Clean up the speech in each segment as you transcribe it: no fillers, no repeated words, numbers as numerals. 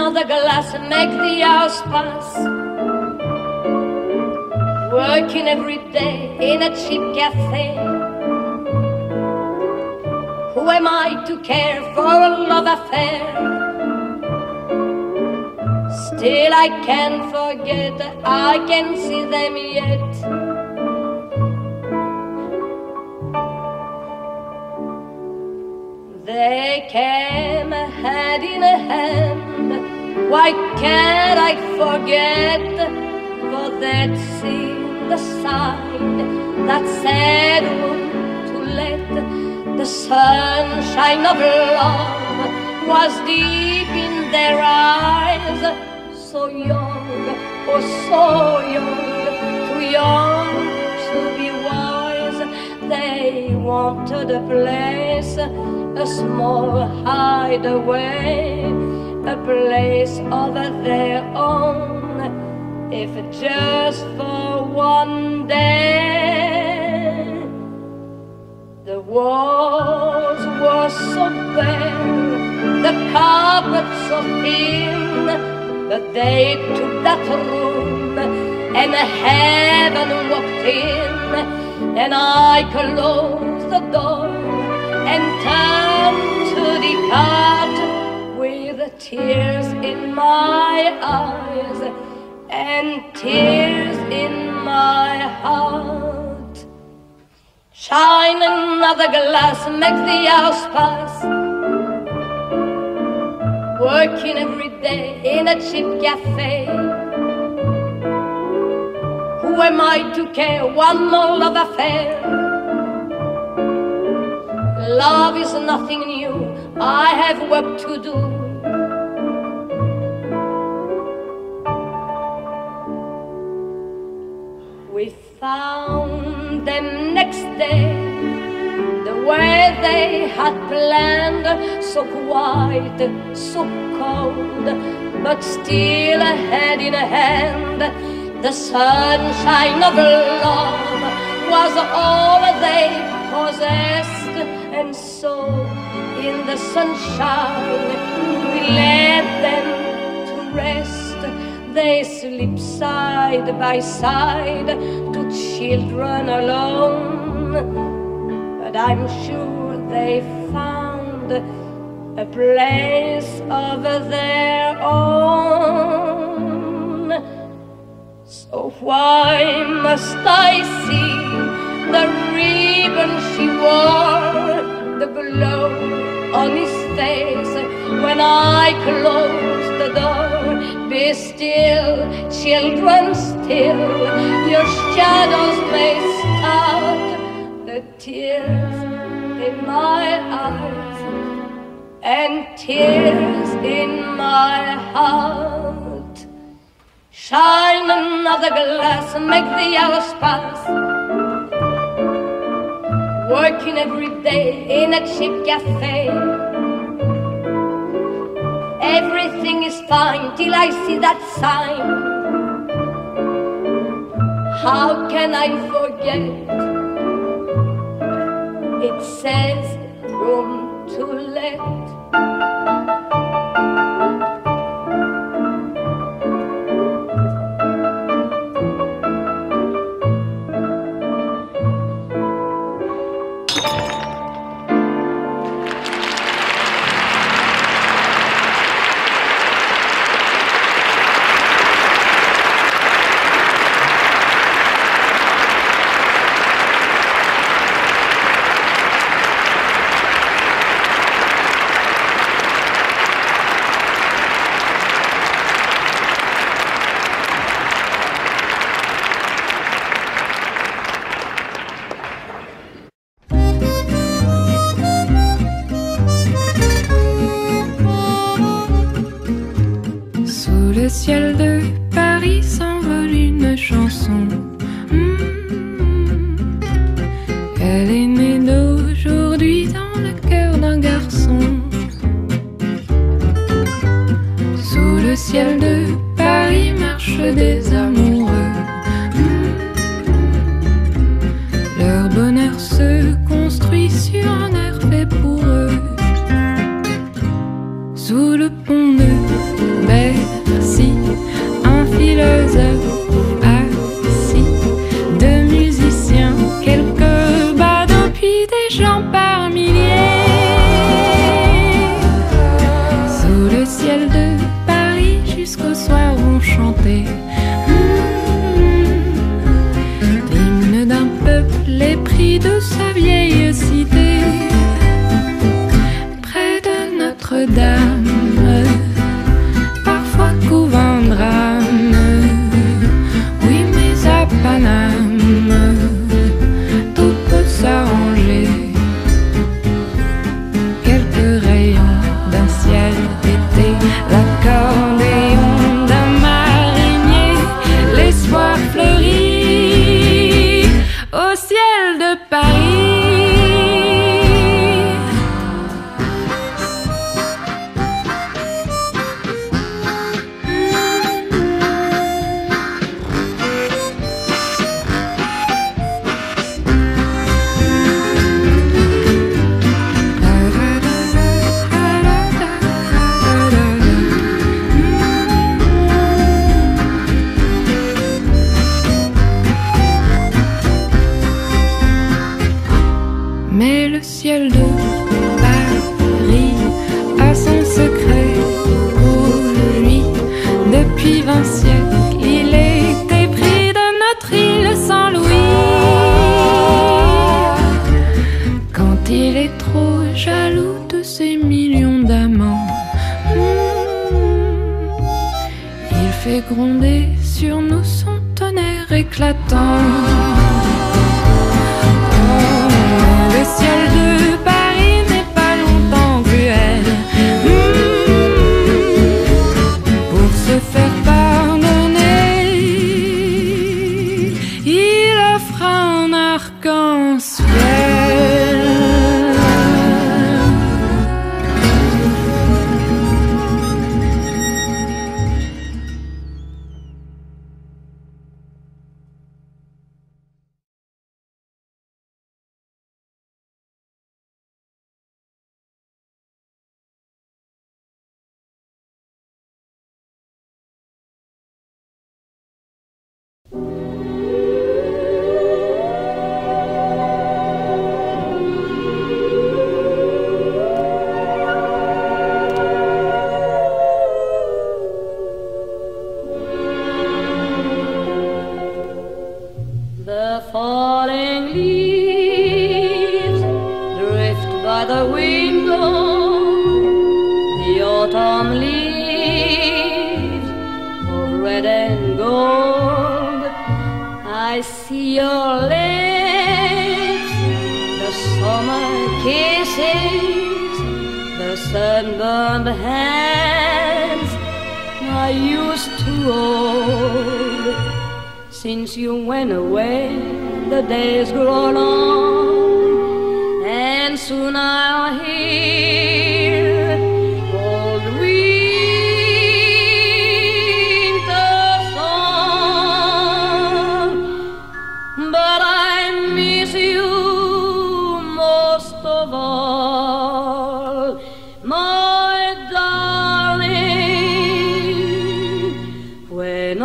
another glass and make the hours pass. Working every day in a cheap cafe. Who am I to care for a love affair? Still I can't forget, I can see them yet. They came hand in hand, why can't I forget? For they'd seen the sign that said to let the sunshine of love was deep in their eyes. So young, oh so young, too young to be wise. They wanted a place, a small hideaway, a place of their own, if just for one day. The walls were so bare, the carpet so thin, but they took that room and heaven walked in, and I closed the door and turned to depart with tears in my eyes and tears in my heart. Shine another glass, make the hours pass. Working every day in a cheap cafe. Who am I to care? One more love affair. Love is nothing new, I have work to do. We found them next day, the way they had planned, so quiet, so cold, but still hand in hand. The sunshine of love was all they possessed, and so in the sunshine we led them to rest. They sleep side by side, two children alone, but I'm sure they found a place of their own. So why must I see the ribbon she wore, the glow on his face when I closed the door? Be still, children, still, your shadows may start. The tears in my eyes and tears in my heart. Shine another glass and make the hours pass. Working every day in a cheap cafe. Everything is fine till I see that sign. How can I forget? It says room to let. Le ciel de Paris s'envole une chanson. Elle est née d'aujourd'hui dans le cœur d'un garçon. Sous le ciel de Paris marchent des amoureux. Leur bonheur se construit sur un air fait pour eux. Sous le pont de Belle jusqu'au soir vont chanter l'hymne d'un peuple épris de sa vieille cité. Près de Notre-Dame, parfois couvre un drame. Oui, mais à Paname, tout peut s'arranger. Quelques rayons d'un ciel d'été, l'accordéon d'un marinier, l'espoir fleurit au ciel de Paris. Mais le ciel de Paris a son secret pour lui. Depuis 20 siècles, il est épris de notre île sans Louis. Quand il est trop jaloux de ses millions d'amants, il fait gronder sur nous son tonnerre éclatant. Le ciel de Paris n'est pas longtemps cruel. Pour se faire pardonner, il offre un arc-en-ciel. The falling leaves drift by the window, the autumn leaves of red and gold. I see your lips, the summer kisses, the sunburned hands I used to hold. Since you went away, the days grow long, and soon I'll hear old winter song. But I miss you most of all, my darling, when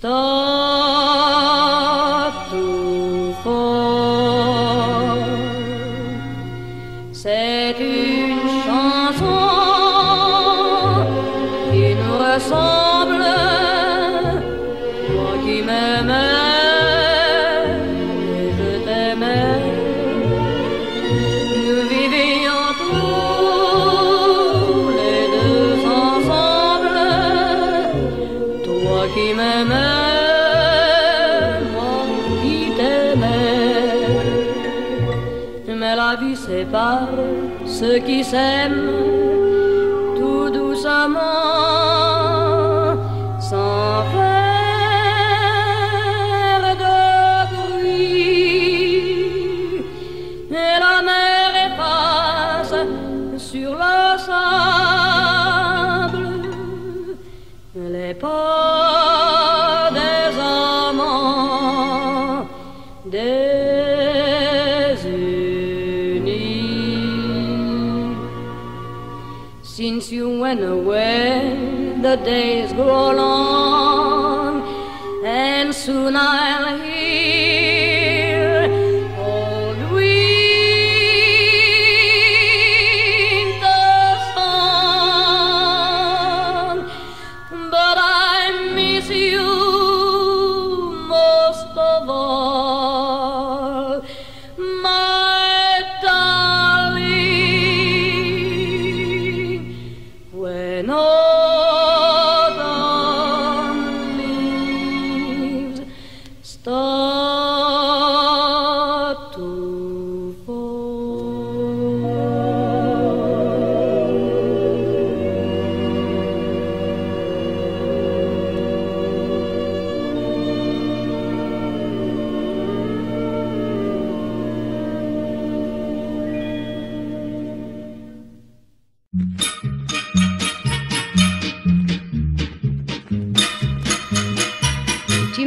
start to fall. C'est une chanson qui nous ressemble, toi qui m'aimais et je t'aimais. Nous vivions tous les deux ensemble, toi qui m'aimais. Mais la vie sépare ceux qui s'aiment tout doucement, sans faire de bruit. Et la mer efface sur le sable les pas des amants. Since you went away, the days grow long, and soon I'll hear old winter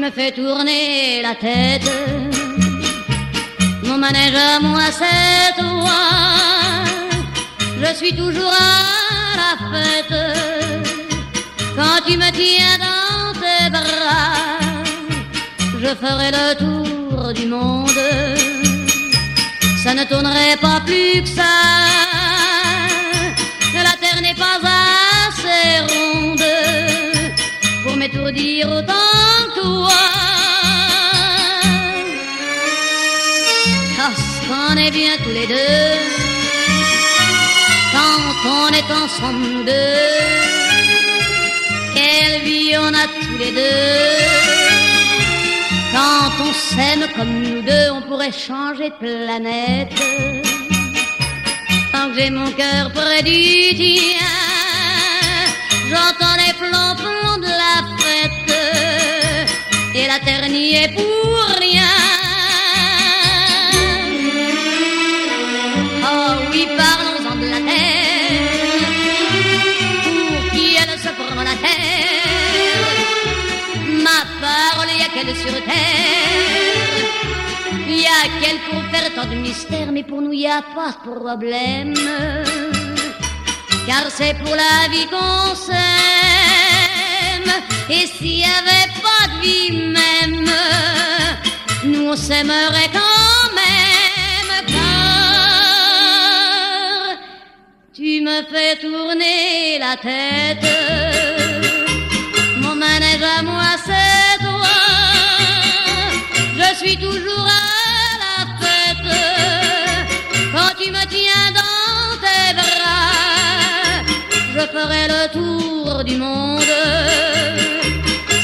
me fais tourner la tête. Mon manège à moi c'est toi. Je suis toujours à la fête quand tu me tiens dans tes bras. Je ferai le tour du monde, ça ne tournerait pas plus que ça. La terre n'est pas assez ronde pour m'étourdir autant que toi. Parce qu'on est bien tous les deux quand on est ensemble nous deux. Quelle vie on a tous les deux. Quand on s'aime comme nous deux, on pourrait changer de planète. Tant que j'ai mon cœur près du tien, j'entends les plombs de la fête, et la terre n'y est pour rien. Oh oui, parlons-en de la terre, pour qui elle se prend la terre. Ma parole, y a qu'elle sur terre, y a qu'elle pour faire tant de mystères, mais pour nous y a pas de problème, car c'est pour la vie qu'on s'aime. Et s'il y avait pas de vie même, nous on s'aimerait quand même, car tu me fais tourner la tête. Mon manège à moi c'est toi. Je suis toujours à la fête quand tu me tiens dans tes bras. Je ferai le tour du monde,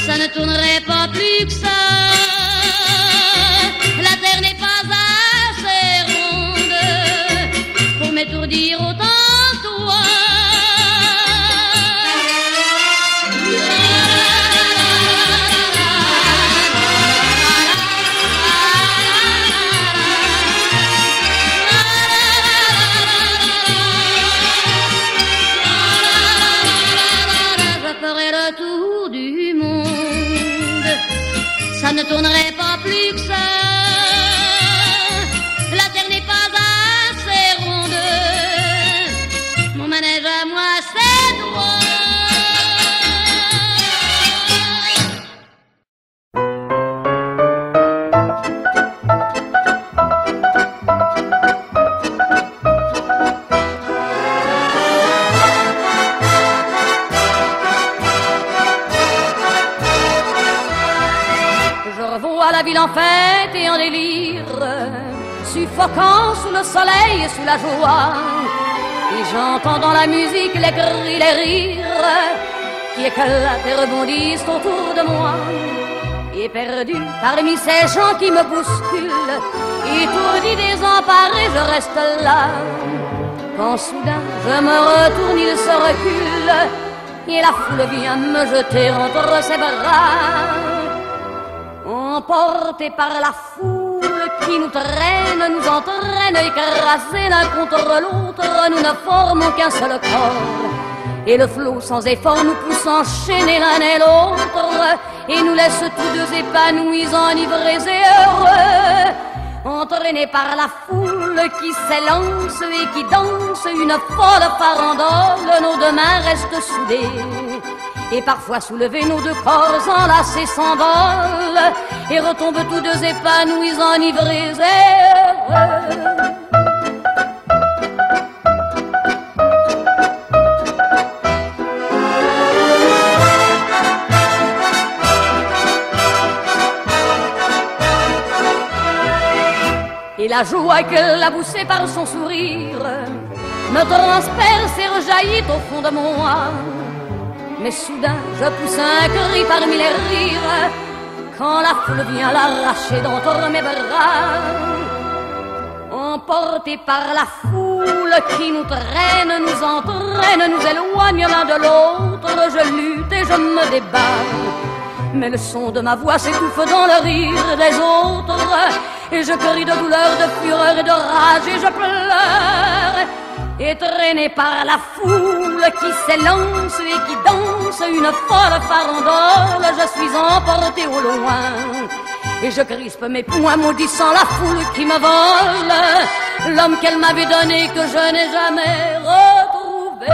ça ne tournerait pas plus que ça. La terre n'est pas assez ronde pour m'étourdir autant que toi. Ça ne tournerait pas plus que ça. La terre n'est pas assez ronde. Mon manège à moi c'est toi. La ville en fête et en délire, suffocant sous le soleil et sous la joie. Et j'entends dans la musique les cris, les rires qui éclatent et rebondissent autour de moi. Et perdu parmi ces gens qui me bousculent, étourdi, désemparé, je reste là. Quand soudain je me retourne, il se recule, et la foule vient me jeter entre ses bras. Emportés par la foule qui nous traîne, nous entraîne, écrasés l'un contre l'autre, nous ne formons qu'un seul corps. Et le flot sans effort nous pousse enchaîner l'un et l'autre, et nous laisse tous deux épanouis, enivrés et heureux. Entraînés par la foule qui s'élance et qui danse une folle farandole, nos deux mains restent soudées. Et parfois soulevés, nos deux corps enlacés s'envolent et retombent tous deux épanouis, enivrés et heureux. Et la joie qu'elle a poussée par son sourire me transperce et rejaillit au fond de moi. Mais soudain je pousse un cri parmi les rires quand la foule vient l'arracher d'entre mes bras. Emportés par la foule qui nous traîne, nous entraîne, nous éloigne l'un de l'autre, je lutte et je me débat. Mais le son de ma voix s'étouffe dans le rire des autres, et je crie de douleur, de fureur et de rage, et je pleure. Et traîné par la foule qui s'élance et qui danse danse une folle farandole, je suis emporté au loin. Et je crispe mes poings maudissant la foule qui me vole l'homme qu'elle m'avait donné que je n'ai jamais retrouvé.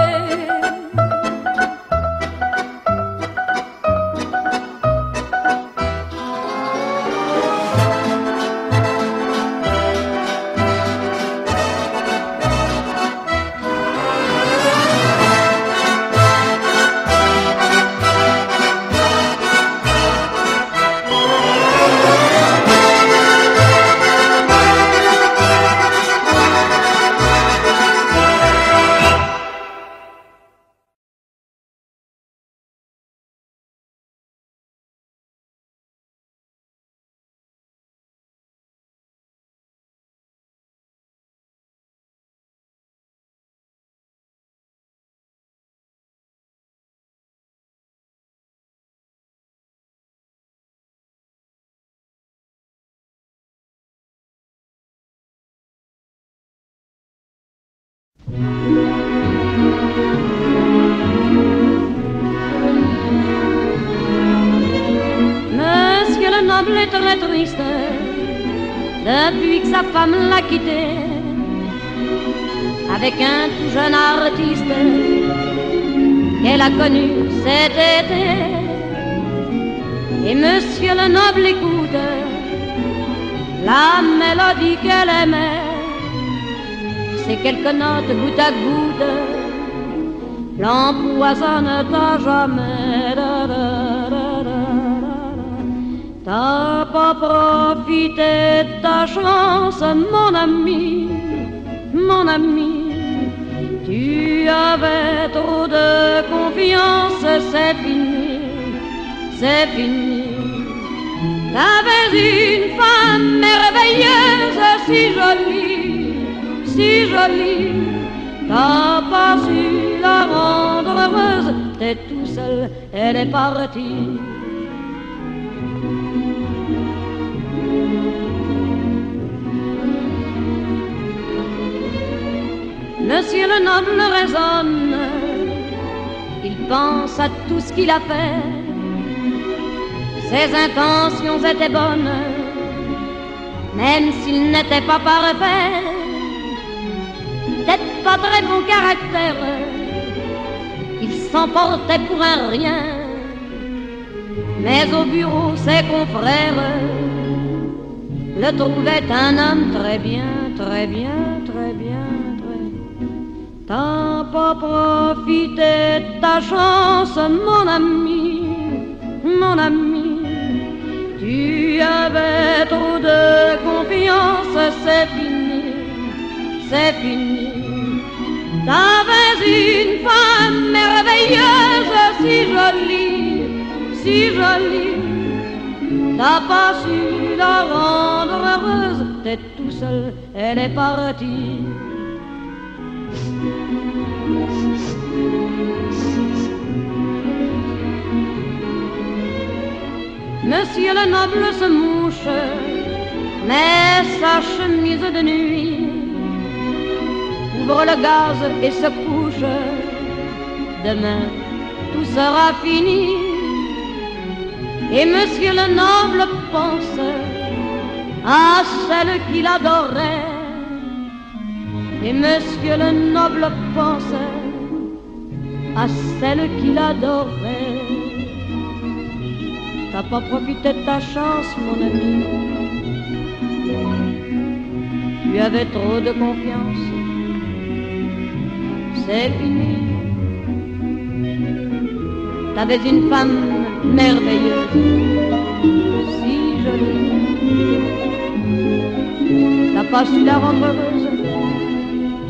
Monsieur le noble est très triste depuis que sa femme l'a quitté avec un tout jeune artiste qu'elle a connu cet été. Et monsieur le noble écoute la mélodie qu'elle aimait, ces quelques notes goutte à goutte l'empoisonnent à jamais. T'as pas profité de ta chance, mon ami, mon ami. Tu avais trop de confiance, c'est fini, c'est fini. T'avais une femme merveilleuse, si jolie, si jolie. T'as pas su la rendre heureuse, t'es tout seul, elle est partie. Monsieur le noble raisonne, il pense à tout ce qu'il a fait. Ses intentions étaient bonnes, même s'il n'était pas parfait. Peut-être pas très bon caractère, il s'emportait pour un rien. Mais au bureau, ses confrères le trouvaient un homme très bien, très bien, très bien. T'as pas profité de ta chance, mon ami, mon ami. Tu avais trop de confiance, c'est fini, c'est fini. T'avais une femme merveilleuse, si jolie, si jolie. T'as pas su la rendre heureuse, t'es tout seul, elle est partie. Monsieur le noble se mouche, met sa chemise de nuit, ouvre le gaz et se couche. Demain, tout sera fini. Et monsieur le noble pense à celle qu'il adorait. Et monsieur le noble pense à celle qu'il adorait. T'as pas profité de ta chance, mon ami. Tu avais trop de confiance. C'est fini. T'avais une femme merveilleuse, si jolie. T'as pas su la rendre heureuse.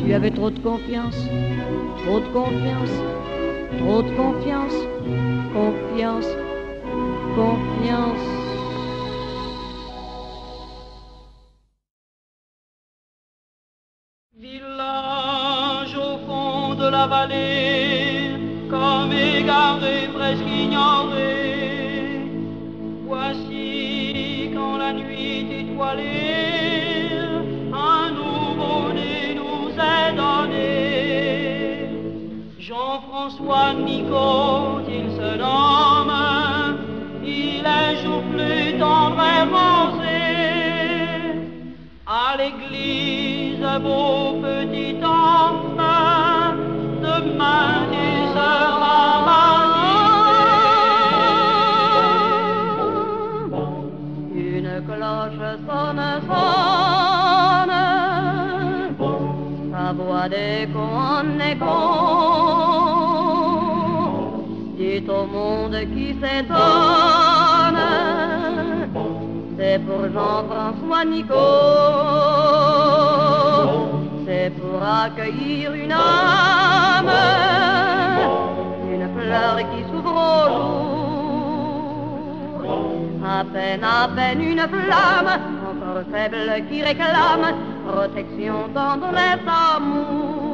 Tu avais trop de confiance, trop de confiance, trop de confiance, confiance, confiance. Village au fond de la vallée, comme égaré, presque ignoré. Voici quand la nuit étoilée, un nouveau-né nous est donné. Jean-François Nico, il il se nomme, il est jour plus tendre et rosé. À l'église, beau petit homme, demain tu seras baptisé. Une cloche sonne, sonne, sa voix d'écho en écho, dit au monde qui s'étonne, c'est pour Jean-François Nicot, c'est pour accueillir une âme, une fleur qui s'ouvre au jour, à peine une flamme, encore faible qui réclame protection, tendresse, amour.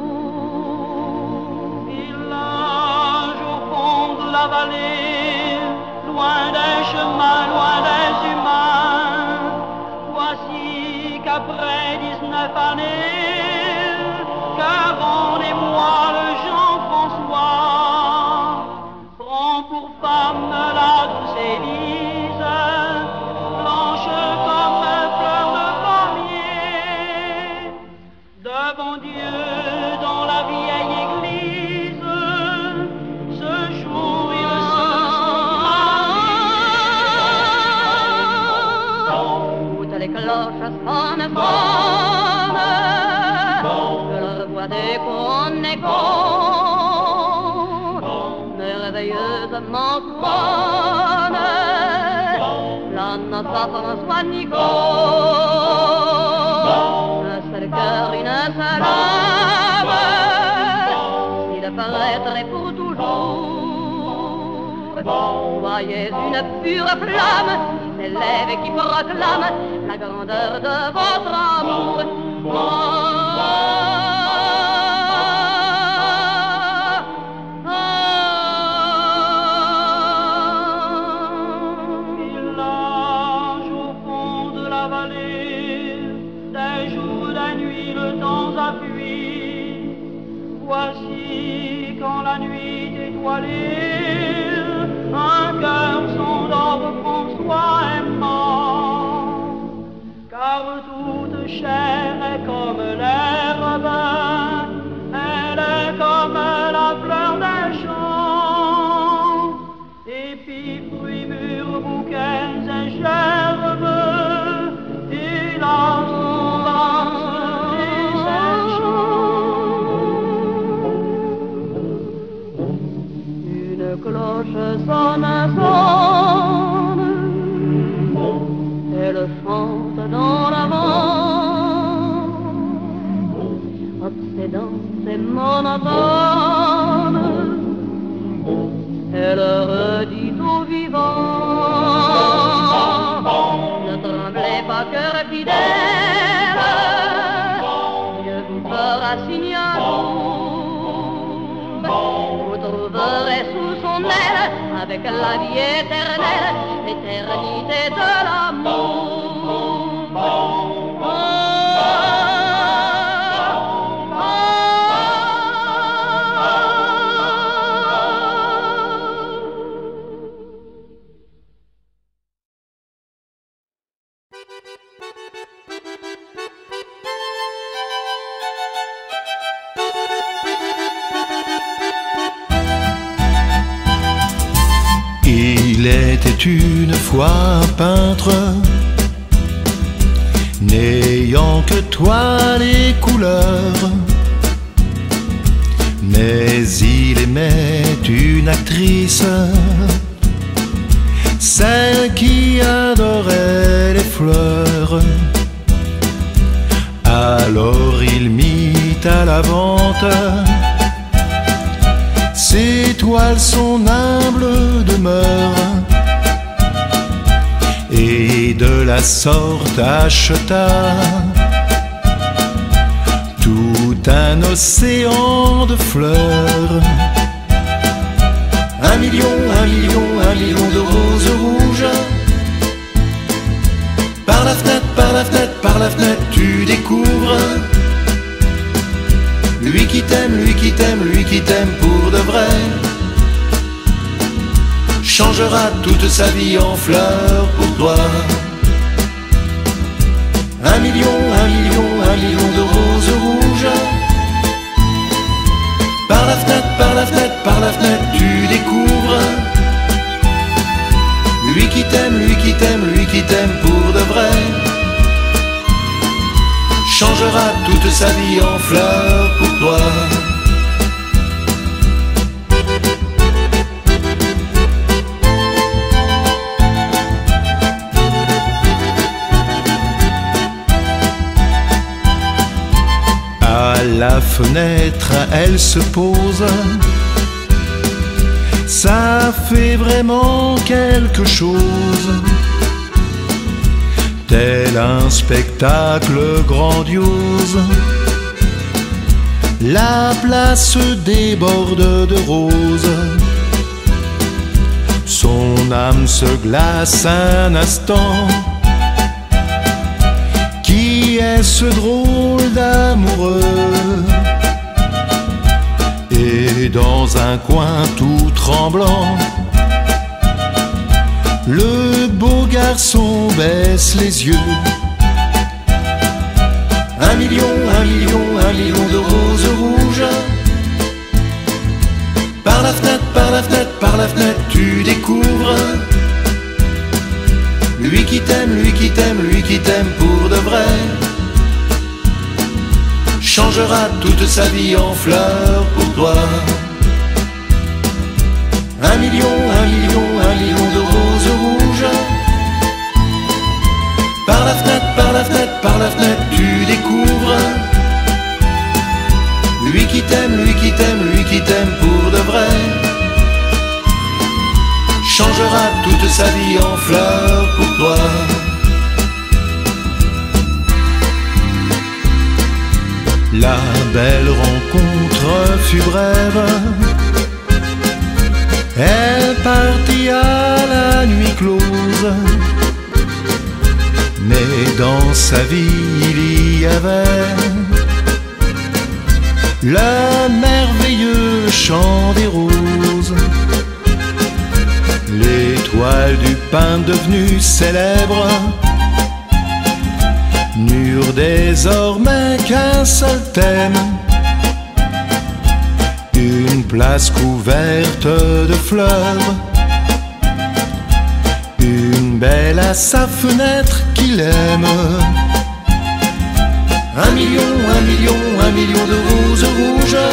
Village au fond de la vallée, loin des chemins, loin des humains, voici qu'après 19 années, 40 et moi, le Jean-François prend pour femme la douce Élise, blanche comme un fleur de pommier, devant Dieu dans la vieille église, ce jour il se toutes les cloches sonnent, que leur voix d'écho en écho, merveilleusement sonne la noce à François Nicot. Un seul cœur, une seule âme, s'il paraîtrait pour toujours, voyez une pure flamme qui s'élève et qui proclame la grandeur de votre amour. Village au fond de la vallée, des jours, des nuits, le temps a fui. Voici quand la nuit étoilée, un cœur s'endort, François est mort, car toute chair est comme l'herbe, elle est comme la fleur des champs, épis, fruits, mûrs, bouquets et gerbes, il a son ventre et ses chants. Une cloche sonne, sonne, elle chante dans l'avant, obsédante et monotone, elle redit aux vivants, ne tremblez pas, cœur fidèle, Dieu vous fera signe amour, vous trouverez sous son aile, avec la vie éternelle, l'éternité de l'amour. Il était une fois un peintre, n'ayant que toile et couleurs, mais il aimait une actrice, celle qui adorait les fleurs. Alors il mit à la vente ses toiles, son humble demeure, et de la sorte acheta tout un océan de fleurs. 1 million, 1 million, 1 million de roses rouges. Par la fenêtre, par la fenêtre, par la fenêtre, tu découvres lui qui t'aime, lui qui t'aime, lui qui t'aime pour de vrai. changera toute sa vie en fleurs pour toi. 1 million, 1 million, 1 million de roses rouges. Par la fenêtre, par la fenêtre, par la fenêtre, tu découvres lui qui t'aime, lui qui t'aime, lui qui t'aime pour de vrai. Changera toute sa vie en fleurs pour toi. À la fenêtre, elle se pose. Ça fait vraiment quelque chose, tel un spectacle grandiose. La place déborde de roses. Son âme se glace un instant. Qui est ce drôle d'amoureux? Et dans un coin tout tremblant, le beau garçon baisse les yeux. 1 million, 1 million, 1 million de roses rouges. Par la fenêtre, par la fenêtre, par la fenêtre, tu découvres lui qui t'aime, lui qui t'aime, lui qui t'aime pour de vrai. Changera toute sa vie en fleurs pour toi. 1 million, 1 million, 1 million de roses rouges. Par la fenêtre, par la fenêtre, par la fenêtre, tu découvres lui qui t'aime, lui qui t'aime, lui qui t'aime pour de vrai. Changera toute sa vie en fleurs pour toi. La belle rencontre fut brève. Elle partit à la nuit close. Mais dans sa vie il y avait le merveilleux chant des roses. L'étoile du pin devenue célèbre n'eurent désormais qu'un seul thème. Une place couverte de fleurs. Une belle à sa fenêtre qu'il aime. 1 million, 1 million, 1 million de roses rouges.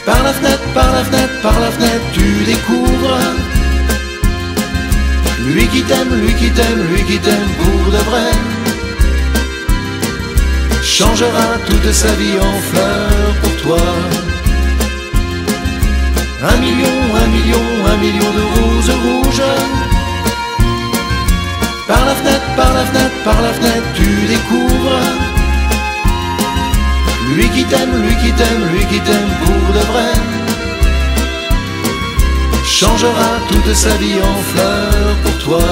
Par la fenêtre, par la fenêtre, par la fenêtre, tu découvres lui qui t'aime, lui qui t'aime, lui qui t'aime pour de vrai. Changera toute sa vie en fleurs pour toi. 1 million, 1 million, 1 million de roses rouges. Par la fenêtre, par la fenêtre, par la fenêtre, tu découvres lui qui t'aime, lui qui t'aime, lui qui t'aime pour de vrai. Changera toute sa vie en fleurs pour toi.